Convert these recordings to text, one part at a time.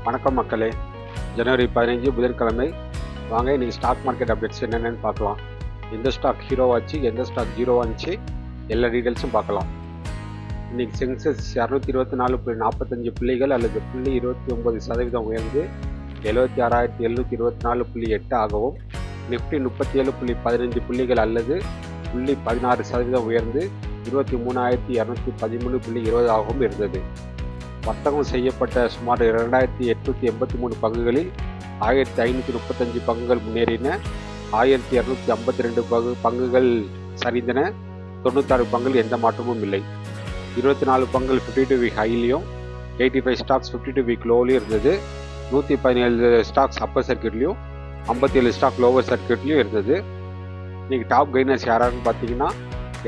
வணக்கம் மக்களே. ஜனவரி 15 புதன்கிழமை. வாங்க இன்னைக்கு ஸ்டாக் மார்க்கெட் அப்டேட்ஸ் என்னென்னு பார்க்கலாம். எந்த ஸ்டாக் ஹீரோவாச்சு, எந்த ஸ்டாக் ஜீரோவாச்சு, எல்லா டீட்டெயில்ஸும் பார்க்கலாம். இன்னைக்கு சென்செக்ஸ் 224.45 புள்ளிகள் அல்லது 0.29% உயர்ந்து 76,724.8 ஆகவும், நிஃப்டி 37.15 புள்ளிகள் அல்லது 0.16% உயர்ந்து 23,213.20 ஆகவும் இருந்தது. வர்த்தகம் செய்யப்பட்ட சுமார் 2,883 பங்குகளில் 1,535 பங்குகள் முன்னேறின, 1,252 பங்குகள் சரிந்தன, 96 பங்குகள் எந்த மாற்றமும் இல்லை. 24 பங்குகள் 52 வீக் ஹைலையும், 85 ஸ்டாக்ஸ் 52 வீக் லோலையும் இருந்தது. 117 ஸ்டாக்ஸ் அப்பர் சர்க்கியூட்லையும், 57 ஸ்டாக் லோவர் சர்க்கியூட்லையும் இருந்தது. இன்னைக்கு டாப் கெய்னர்ஸ் யாராருன்னு பார்த்தீங்கன்னா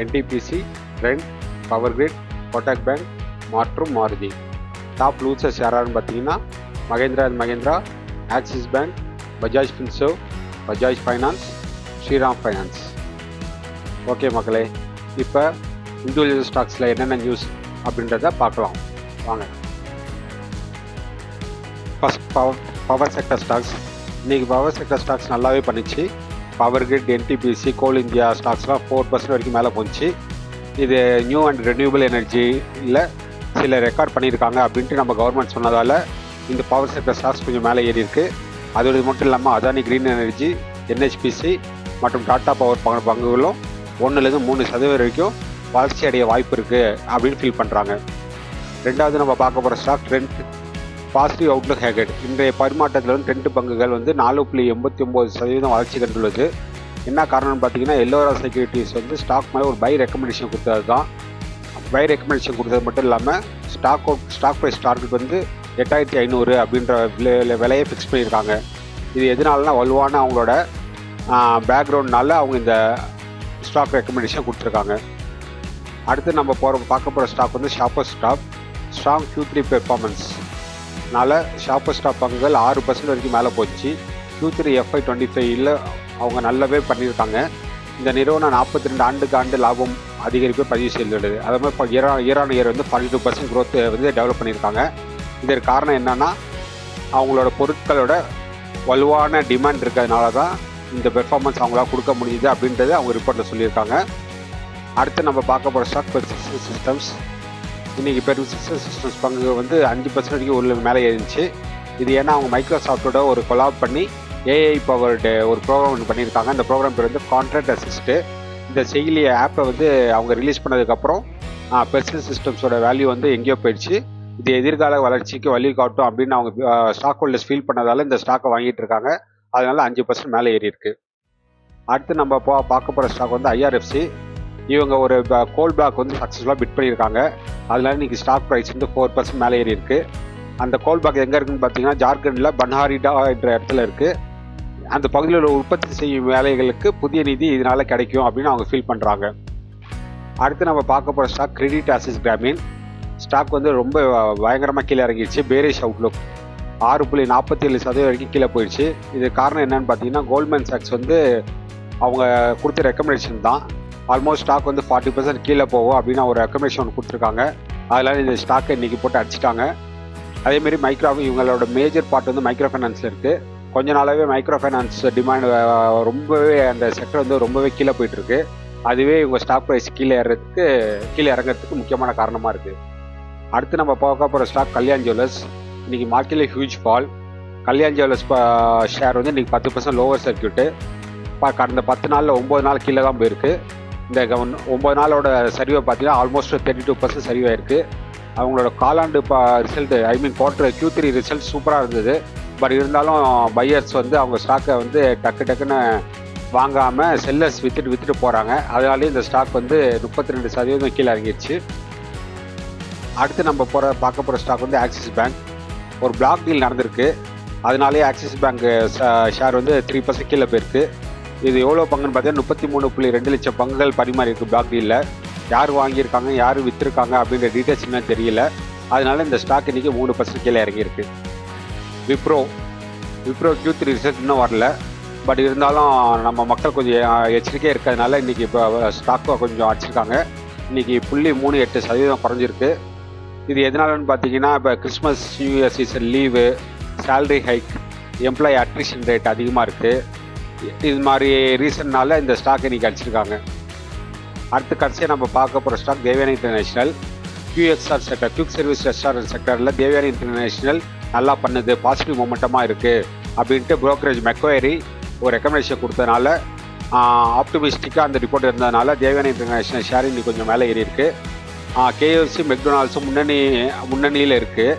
என்டிபிசி, ரெண்ட், பவர் கிரிட், கோட்டக் பேங்க் மற்றும் மாருதி. டாப் லூசர்ஸ் யாராருன்னு பார்த்தீங்கன்னா Mahindra and Mahindra, Axis Bank, Bajaj Finserv, Bajaj Finance, Shriram Finance. Okay மக்களே, இப்போ இண்டிவிஜுவல் ஸ்டாக்ஸில் என்னென்ன நியூஸ் அப்படின்றத பார்க்கலாம் வாங்க. First power sector stocks. இன்றைக்கி பவர் செக்டர் ஸ்டாக்ஸ் நல்லாவே பண்ணிச்சு. பவர் கிரிட், என்டிபிசி, கோல் இந்தியா ஸ்டாக்ஸ்லாம் 4% வரைக்கும் மேலே போச்சு. இது நியூ அண்ட் ரெனியூபிள் எனர்ஜியில் சில ரெக்கார்ட் பண்ணியிருக்காங்க அப்படின்ட்டு நம்ம கவர்மெண்ட் சொன்னதால் இந்த பவர் செக்டர் ஸ்டாக்ஸ் கொஞ்சம் மேலே ஏறி இருக்குது. அதோடு மட்டும் இல்லாமல் அதானி கிரீன் எனர்ஜி, என்ஹெச்பிசி மற்றும் டாடா பவர் பங்குகளும் 1-3% வரைக்கும் வளர்ச்சி அடைய வாய்ப்பு இருக்குது அப்படின்னு ஃபீல் பண்ணுறாங்க. ரெண்டாவது நம்ம பார்க்க போகிற ஸ்டாக் ரெண்ட். பாசிட்டிவ் அவுட்லுக் ஹேகட். இன்றைய பரிமாற்றத்தில் வந்து ரெண்ட் பங்குகள் வந்து 4.89% வளர்ச்சி கண்டுள்ளது. என்ன காரணம்னு பார்த்தீங்கன்னா எல்லோரா செக்யூரிட்டிஸ் வந்து ஸ்டாக் மேலே ஒரு பை ரெக்கமெண்டேஷன் கொடுத்தது தான். பை ரெக்கமெண்டேஷன் கொடுத்தது மட்டும் இல்லாமல் ஸ்டாக் ப்ரைஸ் டார்கெட் வந்து 8,500 அப்படின்ற விலையை ஃபிக்ஸ் பண்ணியிருக்காங்க. இது எதனாலனா வலுவான அவங்களோட பேக்ரவுண்ட்னால அவங்க இந்த ஸ்டாக் ரெக்கமெண்டேஷன் கொடுத்துருக்காங்க. அடுத்து நம்ம பார்க்க போகிற ஸ்டாக் வந்து ஷாப்பர் ஸ்டாக். ஸ்ட்ராங் Q3 பெர்ஃபார்மன்ஸ்னால ஷாப்பர் ஸ்டாக் பங்குகள் 6% வரைக்கும் மேலே போச்சு. Q3 FY25 அவங்க நல்லாவே பண்ணியிருக்காங்க. இந்த நிறுவனம் 42 ஆண்டு லாபம் அதிகரிப்பை பதிவு செய்துள்ளது. அதே மாதிரி இயர் ஆன் இயர் வந்து 42% growth வந்து டெவலப் பண்ணியிருக்காங்க. இதற்கு காரணம் என்னென்னா அவங்களோட பொருட்களோட வலுவான டிமாண்ட் இருக்கிறதுனால தான் இந்த பெர்ஃபார்மன்ஸ் அவங்களால கொடுக்க முடியுது அப்படின்றது அவங்க ரிப்போர்ட்டில் சொல்லியிருக்காங்க. அடுத்து நம்ம பார்க்க போகிற ஸ்டாக் பெர்சிஸ்டன்ட் சிஸ்டம்ஸ். இன்றைக்கி பெர்சிஸ்டன்ட் சிஸ்டம்ஸ் பங்கு வந்து 5% வரைக்கும் உள்ள மேலே இருந்துச்சு. இது ஏன்னா அவங்க மைக்ரோசாஃப்டோட ஒரு கொலாப் பண்ணி ஏஐ பவர்டு ஒரு ப்ரோக்ராம் பண்ணியிருக்காங்க. அந்த ப்ரோக்ராம் பேர் வந்து கான்ட்ராக்ட் அசிஸ்ட்டு. இந்த செயலி ஆப்பை வந்து அவங்க ரிலீஸ் பண்ணதுக்கப்புறம் பெர்சிஸ்டன்ட் சிஸ்டம்ஸோட வேல்யூ வந்து எங்கேயோ போயிடுச்சு. இது எதிர்கால வளர்ச்சிக்கு வழிகாட்டும் அப்படின்னு அவங்க ஸ்டாக் ஹோல்டர்ஸ் ஃபீல் பண்ணதால இந்த ஸ்டாக்கை வாங்கிட்டு இருக்காங்க. அதனால 5% மேலே ஏறி இருக்கு. அடுத்து நம்ம பார்க்க போகிற ஸ்டாக் வந்து ஐஆர்எஃப்சி. இவங்க ஒரு கோல் பிளாக் வந்து சக்ஸஸ்ஃபுல்லாக பிட் பண்ணியிருக்காங்க. அதனால இன்னைக்கு ஸ்டாக் ப்ரைஸ் வந்து 4% மேலே ஏறி இருக்கு. அந்த கோல் பிளாக் எங்கே இருக்குன்னு பார்த்தீங்கன்னா ஜார்க்கண்டில் பன்ஹாரிடா என்ற இடத்துல இருக்குது. அந்த பகுதியில் உள்ள உற்பத்தி செய்யும் வேலைகளுக்கு புதிய நிதி இதனால் கிடைக்கும் அப்படின்னு அவங்க ஃபீல் பண்ணுறாங்க. அடுத்து நம்ம பார்க்க போகிற stock credit access Grameen. Stock வந்து ரொம்ப பயங்கரமாக கீழே இறங்கிடுச்சு. பேரிஷ் அவுட்லுக் 6.47% வரைக்கும் கீழே போயிடுச்சு. இது காரணம் என்னன்னு பார்த்தீங்கன்னா கோல்ட்மேன் சாக்ஸ் வந்து அவங்க கொடுத்த ரெக்கமெண்டேஷன் தான். ஆல்மோஸ்ட் ஸ்டாக் வந்து 40% கீழே போகும் அப்படின்னு ஒரு ரெக்கமெண்டேஷன் ஒன்று கொடுத்துருக்காங்க. அதனால் இந்த ஸ்டாக்கை இன்றைக்கி போட்டு அடிச்சிட்டாங்க. அதேமாரி இவங்களோட மேஜர் பார்ட் வந்து மைக்ரோ ஃபைனான்ஸில் இருக்குது. கொஞ்ச நாளாகவே மைக்ரோ ஃபைனான்ஸ் டிமாண்ட் ரொம்பவே அந்த செக்டர் வந்து ரொம்பவே கீழே போயிட்டுருக்கு. அதுவே இவங்க ஸ்டாக் ப்ரைஸ் கீழே இறங்கிறதுக்கு முக்கியமான காரணமாக இருக்குது. அடுத்து நம்ம பார்க்க போகிற ஸ்டாக் கல்யாண் ஜுவல்லர்ஸ். இன்றைக்கி மார்க்கெட்டில் huge fall. Kalyan jewellers share வந்து இன்றைக்கி 10% லோவர் சர்க்கியூட்டு. கடந்த 10 நாளில் 9 நாள் கீழே தான் போயிருக்கு. இந்த 9 நாளோட சரிவை பார்த்தீங்கன்னா ஆல்மோஸ்ட் 32% சரிவாயிருக்கு. அவங்களோட காலாண்டு ரிசல்ட் குவார்டர் Q3 ரிசல்ட் சூப்பராக இருந்தது. பட் இருந்தாலும் பையர்ஸ் வந்து அவங்க ஸ்டாக்கை வந்து டக்குன்னு வாங்காமல் செல்லர்ஸ் விற்றுட்டு போகிறாங்க. அதனாலே இந்த ஸ்டாக் வந்து 32% கீழே இறங்கிடுச்சு. அடுத்து நம்ம பார்க்க போகிற ஸ்டாக் வந்து ஆக்சிஸ் பேங்க். ஒரு பிளாக் டீல் நடந்திருக்கு. அதனாலே ஆக்சிஸ் பேங்க் ஷேர் வந்து 3% கீழே போயிருக்கு. இது எவ்வளோ பங்குன்னு பார்த்தீங்கன்னா 33.2 லட்சம் பங்குகள் பரிமாறி இருக்குது பிளாக் டீலில். யார் வாங்கியிருக்காங்க, யார் விற்றுருக்காங்க அப்படின்ற டீட்டெயில்ஸ் இன்னும் தெரியல. அதனால இந்த ஸ்டாக் இன்றைக்கி 3% கீழே இறங்கியிருக்கு. விப்ரோ Q3 ரிசல்ட் இன்னும் வரல. பட் இருந்தாலும் நம்ம மக்கள் கொஞ்சம் எச்சரிக்கையாக இருக்கிறதுனால இன்றைக்கி இப்போ ஸ்டாக்கை கொஞ்சம் அடிச்சிருக்காங்க. இன்றைக்கி 0.38% குறைஞ்சிருக்கு. இது எதனாலன்னு பார்த்தீங்கன்னா இப்போ Christmas new year season leave, salary hike, employee attrition rate அதிகமாக இருக்குது. இது மாதிரி ரீசன்னால இந்த ஸ்டாக் இன்றைக்கி அடிச்சிருக்காங்க. அடுத்து கடைசியாக நம்ம பார்க்க போகிற stock Devyani international. QXR sector, quick service restaurant செக்டரில் தேவயானி இன்டர்நேஷ்னல் நல்லா பண்ணுது, பாசிட்டிவ் மொமெண்டமாக இருக்குது அப்படின்ட்டு புரோக்கரேஜ் மெக்வயரி ஒரு ரெக்கமெண்டேஷன் கொடுத்ததுனால, ஆப்டிமிஸ்டிக்காக அந்த ரிப்போர்ட் இருந்ததுனால தேவயானி இன்டர்நேஷ்னல் ஷேர் இன்னைக்கு கொஞ்சம் மேலே ஏறி இருக்கு. KFC மெக்டொனால்ட்ஸும் முன்னணியில் இருக்குது.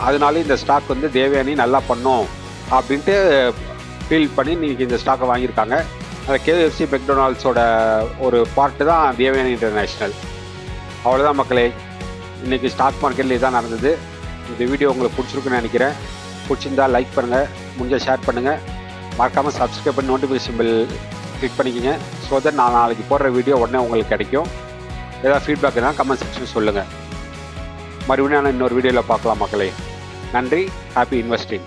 அதனால இந்த ஸ்டாக் வந்து தேவயானி நல்லா பண்ணும் அப்படின்ட்டு ஃபீல் பண்ணி இன்றைக்கி இந்த ஸ்டாக்கை வாங்கியிருக்காங்க. அந்த KFC மெக்டொனால்ட்ஸோட ஒரு பார்ட்டு தான் தேவயானி இன்டர்நேஷ்னல். அவ்வளோதான் மக்களே, இன்றைக்கி ஸ்டாக் மார்க்கெட்டில் இதான் நடந்தது. இந்த வீடியோ உங்களுக்கு பிடிச்சிருக்குன்னு நினைக்கிறேன். பிடிச்சிருந்தா லைக் பண்ணுங்கள், முடிஞ்சால் ஷேர் பண்ணுங்கள், மறக்காமல் சப்ஸ்கிரைப் பண்ணி நோட்டிஃபிகேஷன் பெல் கிளிக் பண்ணிக்கோங்க. ஸோ தட் நான் நாளைக்கு போடுற வீடியோ உடனே உங்களுக்கு கிடைக்கும். ஏதாவது ஃபீட்பேக் இருந்தால் கமெண்ட் செக்ஷன் சொல்லுங்கள். மறுபடியும் நான் இன்னொரு வீடியோவில் பார்க்கலாம் மக்களே. நன்றி. Happy investing.